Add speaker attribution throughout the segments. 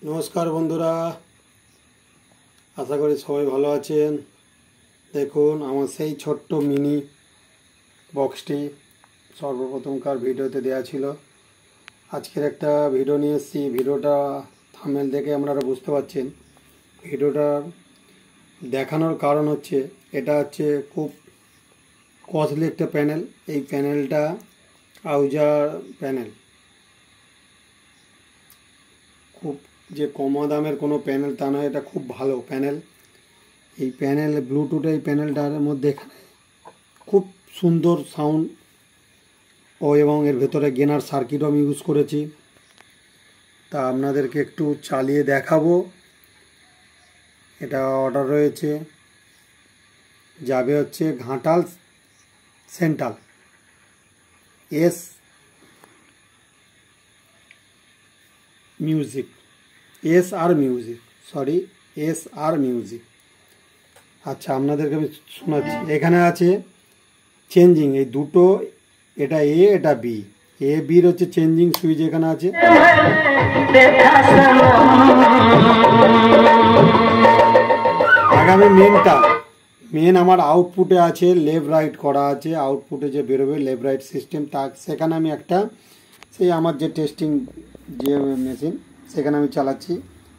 Speaker 1: নমস্কার বন্ধুরা, আশা করি সবাই ভালো আছেন। দেখুন আমার সেই ছোট্ট মিনি বক্সটি সর্বপ্রথমকার ভিডিওতে দেওয়া ছিল। আজকের একটা ভিডিও নিয়ে এসেছি। ভিডিওটা থাম্বনেল দেখে আপনারা বুঝতে পারছেন। ভিডিওটা দেখানোর কারণ হচ্ছে এটা হচ্ছে খুব কস্টলি একটা প্যানেল। এই প্যানেলটা আউজার প্যানেল, খুব যে কমা দামের কোনো প্যানেল তা নয়, এটা খুব ভালো প্যানেল। এই প্যানেল ব্লুটুথ, এই প্যানেলটার মধ্যে এখানে খুব সুন্দর সাউন্ড এবং এর ভেতরে গেনার সার্কিটও আমি ইউজ করেছি। তা আপনাদেরকে একটু চালিয়ে দেখাবো। এটা অর্ডার রয়েছে, যাবে হচ্ছে ঘাটাল সেন্ট্রাল এস আর মিউজিক। আচ্ছা, আপনাদেরকে আমি শোনাচ্ছি। এখানে আছে চেঞ্জিং, এই দুটো, এটা এ এটা বি। এ বির হচ্ছে চেঞ্জিং সুইচ এখানে আছে। আগামী মেন আমার আউটপুটে আছে, লেফট রাইট করা আছে। আউটপুটে যে বেরোবে লেফট রাইট সিস্টেম, তা সেখানে আমি একটা সেই আমার যে টেস্টিং যে মেশিন সেখানে আমি চালাচ্ছি।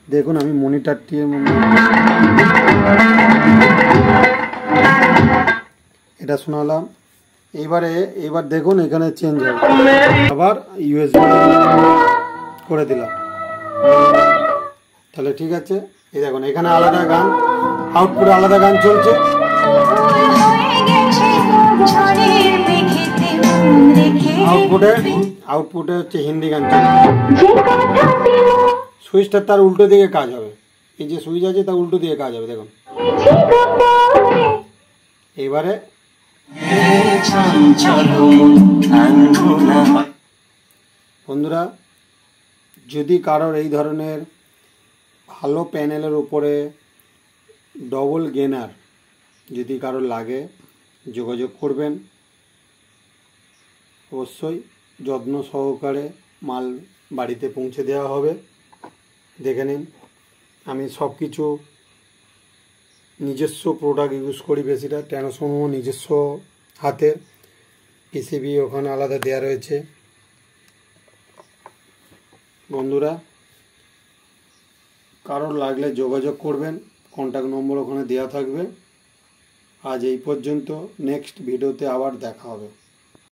Speaker 1: দেখুন আমি মনিটরটি এটা শোনালাম। এবার দেখুন এখানে চেঞ্জ হবে। আবার ইউএসবি করে দিলাম, তাহলে ঠিক আছে। এই দেখুন এখানে আলাদা গান, আউটপুটে আলাদা গান চলছে। আউটপুটে হচ্ছে হিন্দি গান চলছে। সুইচটা তার উল্টো দিকে কাজ হবে। এই যে সুইচ আছে তার উল্টো দিকে কাজ হবে, দেখুন। এবারে বন্ধুরা, যদি কারোর এই ধরনের ভালো প্যানেলের উপরে ডবল গেনার যদি কারোর লাগে, যোগাযোগ করবেন। অবশ্যই যত্ন সহকারে মাল বাড়িতে পৌঁছে দেওয়া হবে। দেখে নিন, আমি সব কিছু নিজস্ব প্রোডাক্ট ইউজ করি বেশিটা। ট্রান্সফর্মার নিজস্ব হাতের, পিসিবি ওখানে আলাদা দেওয়া রয়েছে। বন্ধুরা, কারোর লাগলে যোগাযোগ করবেন, কন্ট্যাক্ট নম্বর ওখানে দেওয়া থাকবে। আজ এই পর্যন্ত, নেক্সট ভিডিওতে আবার দেখা হবে।